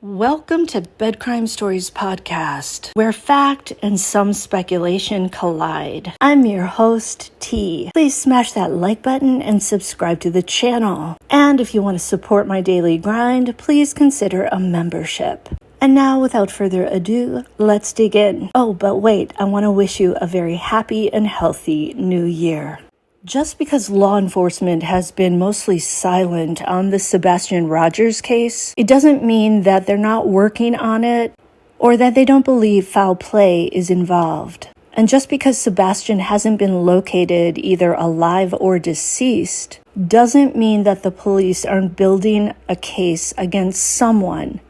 Welcome to Bed Crime Stories podcast, where fact and some speculation collide. I'm your host, T. Please smash that like button and subscribe to the channel. And if you want to support my daily grind, please consider a membership. And now, without further ado, let's dig in. Oh, but wait, I want to wish you a very happy and healthy new year. Just because law enforcement has been mostly silent on the Sebastian Rogers case, it doesn't mean that they're not working on it or that they don't believe foul play is involved. And just because Sebastian hasn't been located either alive or deceased doesn't mean that the police aren't building a case against someone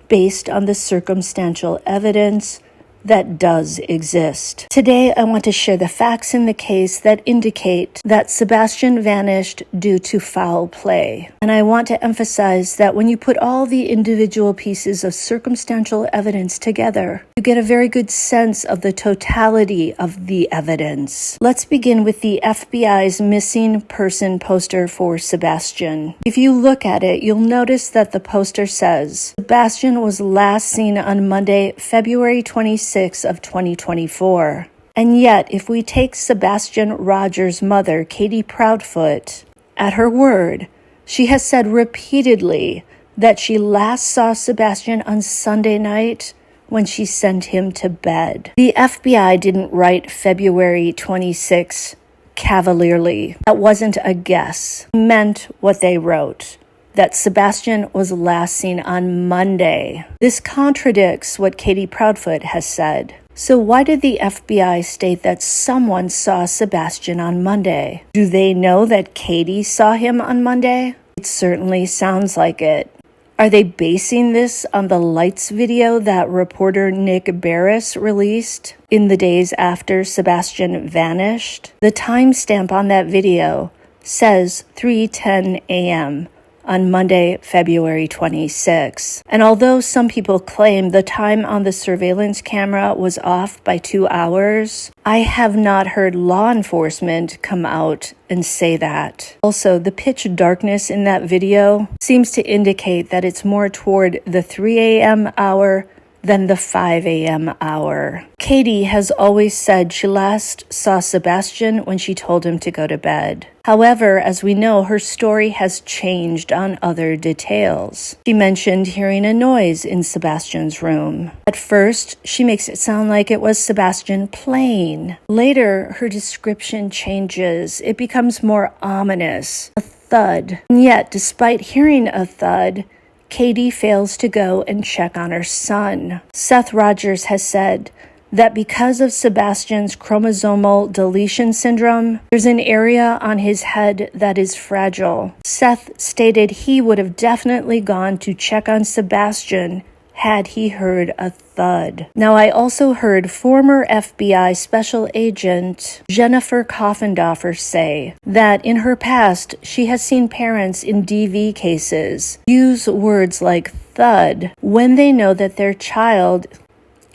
based on the circumstantial evidence that does exist. Today, I want to share the facts in the case that indicate that Sebastian vanished due to foul play. And I want to emphasize that when you put all the individual pieces of circumstantial evidence together, you get a very good sense of the totality of the evidence. Let's begin with the FBI's missing person poster for Sebastian. If you look at it, you'll notice that the poster says, Sebastian was last seen on Monday, February 26th of 2024. And yet, if we take Sebastian Rogers' mother, Katie Proudfoot, at her word, she has said repeatedly that she last saw Sebastian on Sunday night when she sent him to bed. The FBI didn't write February 26 cavalierly. That wasn't a guess. It meant what they wrote, that Sebastian was last seen on Monday. This contradicts what Katie Proudfoot has said. So why did the FBI state that someone saw Sebastian on Monday? Do they know that Katie saw him on Monday? It certainly sounds like it. Are they basing this on the lights video that reporter Nick Barris released in the days after Sebastian vanished? The timestamp on that video says 3:10 a.m. on Monday, February 26. And although some people claim the time on the surveillance camera was off by 2 hours, I have not heard law enforcement come out and say that. Also, the pitch darkness in that video seems to indicate that it's more toward the 3 a.m. hour than the 5 a.m. hour. Katie has always said she last saw Sebastian when she told him to go to bed. However, as we know, her story has changed on other details. She mentioned hearing a noise in Sebastian's room. At first, she makes it sound like it was Sebastian playing. Later, her description changes. It becomes more ominous, a thud. And yet, despite hearing a thud, Katie fails to go and check on her son. Seth Rogers has said that because of Sebastian's chromosomal deletion syndrome, there's an area on his head that is fragile. Seth stated he would have definitely gone to check on Sebastian had he heard a thud. Now, I also heard former FBI Special Agent Jennifer Coffendorfer say that in her past, she has seen parents in DV cases use words like thud when they know that their child,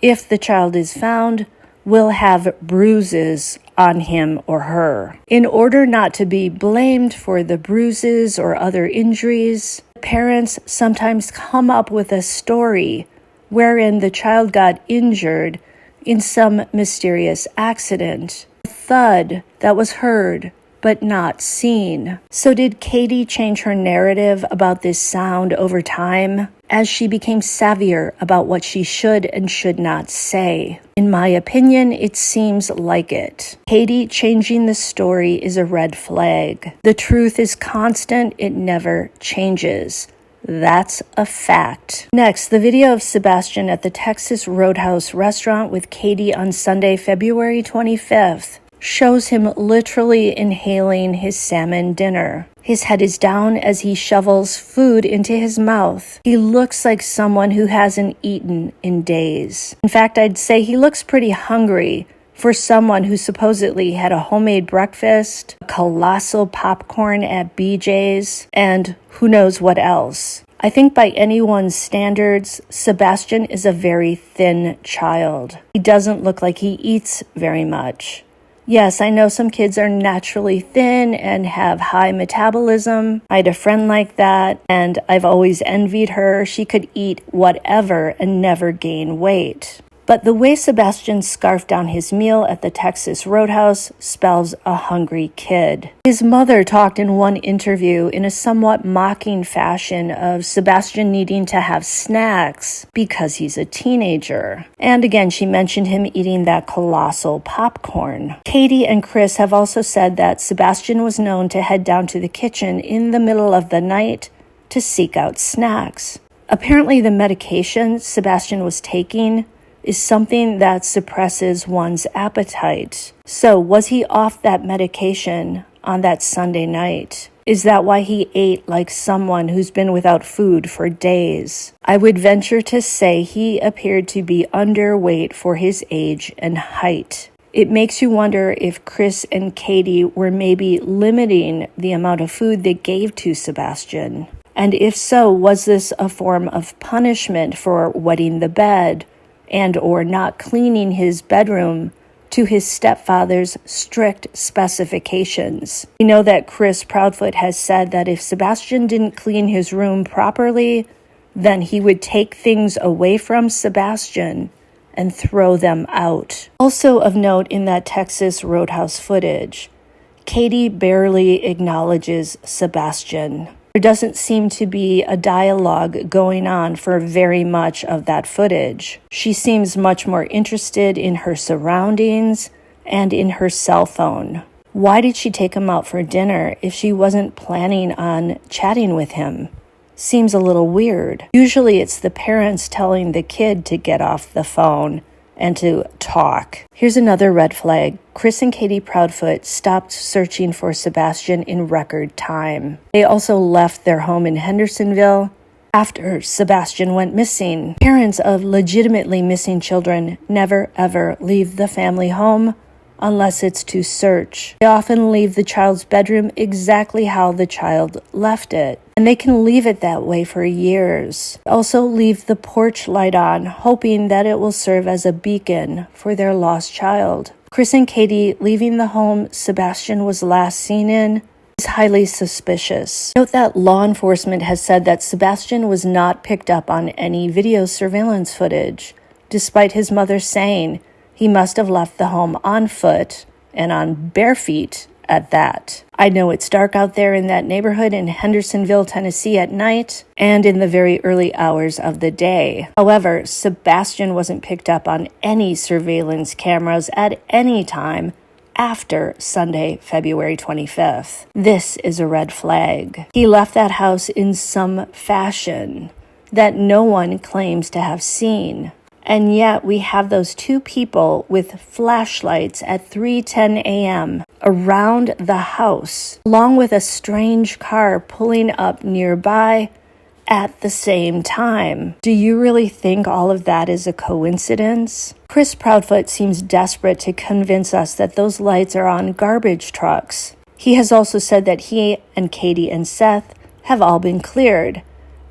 if the child is found, will have bruises on him or her. In order not to be blamed for the bruises or other injuries, parents sometimes come up with a story wherein the child got injured in some mysterious accident. A thud that was heard but not seen. So did Katie change her narrative about this sound over time as she became savvier about what she should and should not say? In my opinion, it seems like it. Katie changing the story is a red flag. The truth is constant, it never changes. That's a fact. Next, the video of Sebastian at the Texas Roadhouse restaurant with Katie on Sunday, February 25th. Shows him literally inhaling his salmon dinner. His head is down as he shovels food into his mouth. He looks like someone who hasn't eaten in days. In fact, I'd say he looks pretty hungry for someone who supposedly had a homemade breakfast, colossal popcorn at BJ's, and who knows what else. I think by anyone's standards, Sebastian is a very thin child. He doesn't look like he eats very much. Yes, I know some kids are naturally thin and have high metabolism. I had a friend like that, and I've always envied her. She could eat whatever and never gain weight. But the way Sebastian scarfed down his meal at the Texas Roadhouse spells a hungry kid. His mother talked in one interview in a somewhat mocking fashion of Sebastian needing to have snacks because he's a teenager. And again, she mentioned him eating that colossal popcorn. Katie and Chris have also said that Sebastian was known to head down to the kitchen in the middle of the night to seek out snacks. Apparently, the medication Sebastian was taking is something that suppresses one's appetite. So was he off that medication on that Sunday night? Is that why he ate like someone who's been without food for days? I would venture to say he appeared to be underweight for his age and height. It makes you wonder if Chris and Katie were maybe limiting the amount of food they gave to Sebastian. And if so, was this a form of punishment for wetting the bed and or not cleaning his bedroom to his stepfather's strict specifications? We know that Chris Proudfoot has said that if Sebastian didn't clean his room properly, then he would take things away from Sebastian and throw them out. Also of note in that Texas Roadhouse footage, Katie barely acknowledges Sebastian. There doesn't seem to be a dialogue going on for very much of that footage. She seems much more interested in her surroundings and in her cell phone. Why did she take him out for dinner if she wasn't planning on chatting with him? Seems a little weird. Usually it's the parents telling the kid to get off the phone and to talk. Here's another red flag. Chris and Katie Proudfoot stopped searching for Sebastian in record time. They also left their home in Hendersonville after Sebastian went missing. Parents of legitimately missing children never ever leave the family home unless it's to search. They often leave the child's bedroom exactly how the child left it. And they can leave it that way for years. Also leave the porch light on, hoping that it will serve as a beacon for their lost child. Chris and Katie leaving the home Sebastian was last seen in is highly suspicious. Note that law enforcement has said that Sebastian was not picked up on any video surveillance footage, despite his mother saying he must have left the home on foot and on bare feet at that. I know it's dark out there in that neighborhood in Hendersonville, Tennessee at night and in the very early hours of the day. However, Sebastian wasn't picked up on any surveillance cameras at any time after Sunday, February 25th. This is a red flag. He left that house in some fashion that no one claims to have seen. And yet we have those two people with flashlights at 3:10 a.m. around the house, along with a strange car pulling up nearby at the same time. Do you really think all of that is a coincidence? Chris Proudfoot seems desperate to convince us that those lights are on garbage trucks. He has also said that he and Katie and Seth have all been cleared,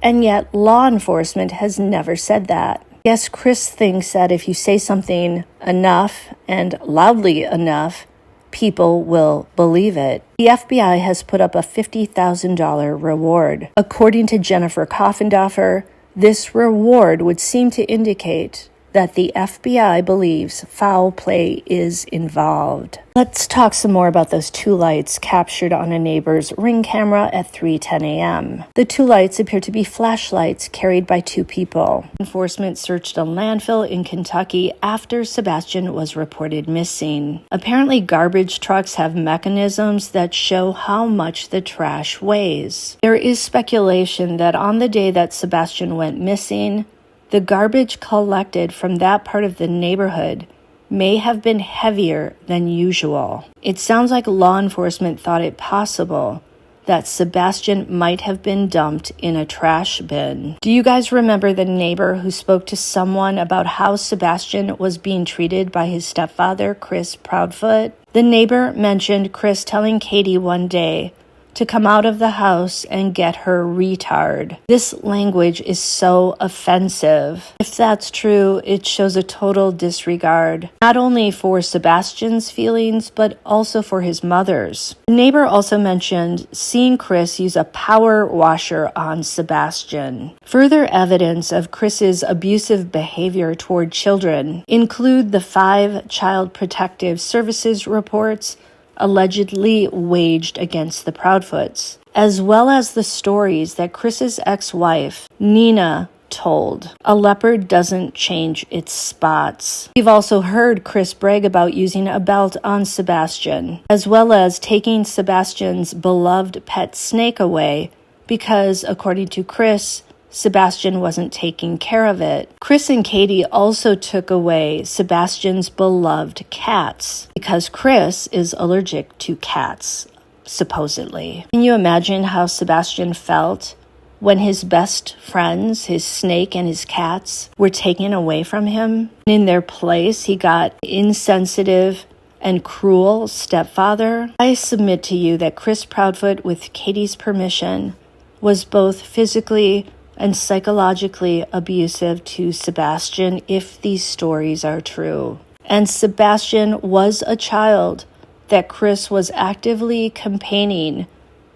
and yet law enforcement has never said that. Yes, Chris thinks that if you say something enough and loudly enough, people will believe it. The FBI has put up a $50,000 reward. According to Jennifer Coffendorfer, this reward would seem to indicate that the FBI believes foul play is involved. Let's talk some more about those two lights captured on a neighbor's Ring camera at 3:10 a.m. The two lights appear to be flashlights carried by two people. Enforcement searched a landfill in Kentucky after Sebastian was reported missing. Apparently, garbage trucks have mechanisms that show how much the trash weighs. There is speculation that on the day that Sebastian went missing, the garbage collected from that part of the neighborhood may have been heavier than usual. It sounds like law enforcement thought it possible that Sebastian might have been dumped in a trash bin. Do you guys remember the neighbor who spoke to someone about how Sebastian was being treated by his stepfather, Chris Proudfoot? The neighbor mentioned Chris telling Katie one day to come out of the house and get her retard. This language is so offensive. If that's true, it shows a total disregard, not only for Sebastian's feelings, but also for his mother's. The neighbor also mentioned seeing Chris use a power washer on Sebastian. Further evidence of Chris's abusive behavior toward children include the 5 Child Protective Services reports allegedly waged against the Proudfoots, as well as the stories that Chris's ex-wife, Nina, told. A leopard doesn't change its spots. We've also heard Chris brag about using a belt on Sebastian, as well as taking Sebastian's beloved pet snake away because, according to Chris, Sebastian wasn't taking care of it. Chris and Katie also took away Sebastian's beloved cats because Chris is allergic to cats, supposedly. Can you imagine how Sebastian felt when his best friends, his snake and his cats, were taken away from him? In their place, he got insensitive and cruel stepfather. I submit to you that Chris Proudfoot, with Katie's permission, was both physically and psychologically abusive to Sebastian if these stories are true. And Sebastian was a child that Chris was actively campaigning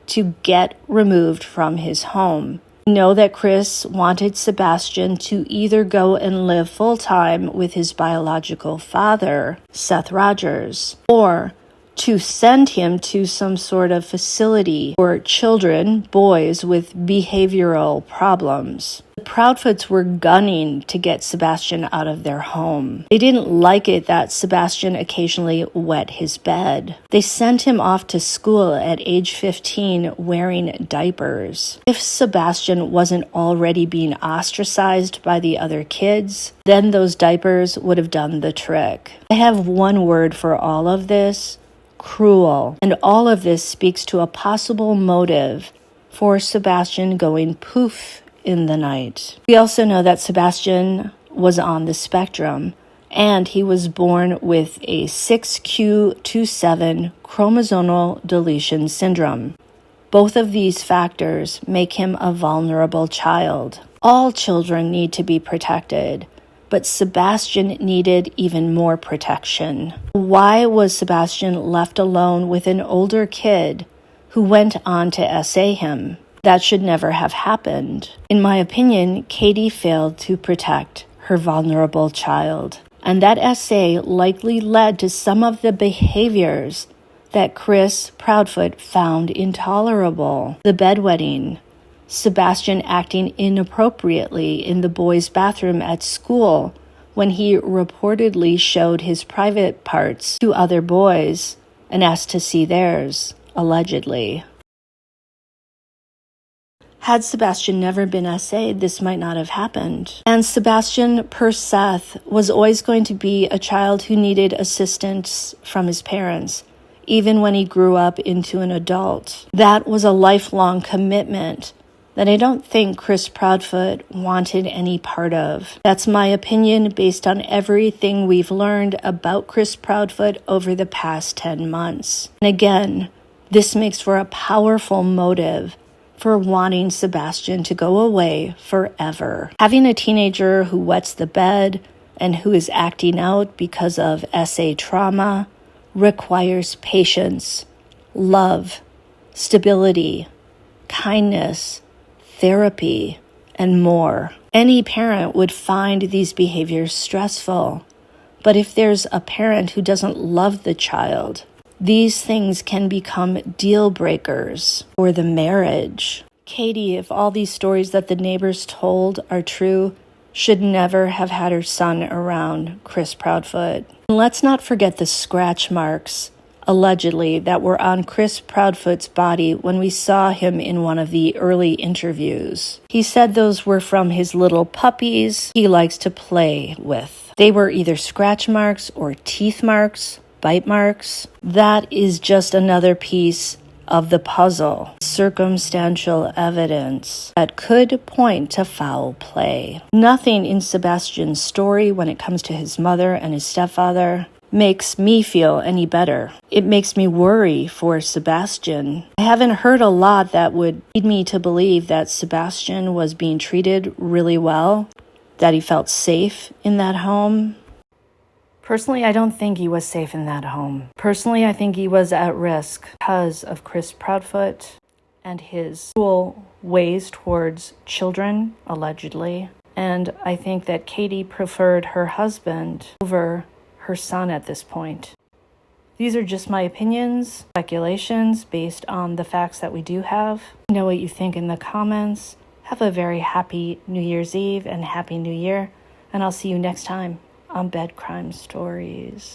to get removed from his home. We know that Chris wanted Sebastian to either go and live full-time with his biological father, Seth Rogers, or to send him to some sort of facility for children, boys with behavioral problems. The Proudfoots were gunning to get Sebastian out of their home. They didn't like it that Sebastian occasionally wet his bed. They sent him off to school at age 15 wearing diapers. If Sebastian wasn't already being ostracized by the other kids, then those diapers would have done the trick. I have one word for all of this: cruel. And all of this speaks to a possible motive for Sebastian going poof in the night. We also know that Sebastian was on the spectrum, and he was born with a 6q27 chromosomal deletion syndrome. Both of these factors make him a vulnerable child. All children need to be protected, but Sebastian needed even more protection. Why was Sebastian left alone with an older kid who went on to essay him? That should never have happened. In my opinion, Katie failed to protect her vulnerable child, and that essay likely led to some of the behaviors that Chris Proudfoot found intolerable. The bedwetting, Sebastian acting inappropriately in the boys' bathroom at school when he reportedly showed his private parts to other boys and asked to see theirs, allegedly. Had Sebastian never been essayed, this might not have happened. And Sebastian, per Seth, was always going to be a child who needed assistance from his parents, even when he grew up into an adult. That was a lifelong commitment that I don't think Chris Proudfoot wanted any part of. That's my opinion based on everything we've learned about Chris Proudfoot over the past 10 months. And again, this makes for a powerful motive for wanting Sebastian to go away forever. Having a teenager who wets the bed and who is acting out because of essay trauma requires patience, love, stability, kindness, therapy, and more. Any parent would find these behaviors stressful, but if there's a parent who doesn't love the child, these things can become deal breakers for the marriage. Katie, if all these stories that the neighbors told are true, should never have had her son around Chris Proudfoot. And let's not forget the scratch marks, allegedly, that were on Chris Proudfoot's body when we saw him in one of the early interviews. He said those were from his little puppies he likes to play with. They were either scratch marks or teeth marks, bite marks. That is just another piece of the puzzle, circumstantial evidence that could point to foul play. Nothing in Sebastian's story when it comes to his mother and his stepfather makes me feel any better. It makes me worry for Sebastian. I haven't heard a lot that would lead me to believe that Sebastian was being treated really well, that he felt safe in that home. Personally, I don't think he was safe in that home. Personally, I think he was at risk because of Chris Proudfoot and his cruel ways towards children, allegedly. And I think that Katie preferred her husband over her son at this point. These are just my opinions, speculations based on the facts that we do have. Let me know what you think in the comments. Have a very happy New Year's Eve and Happy New Year. And I'll see you next time on Bed Crime Stories.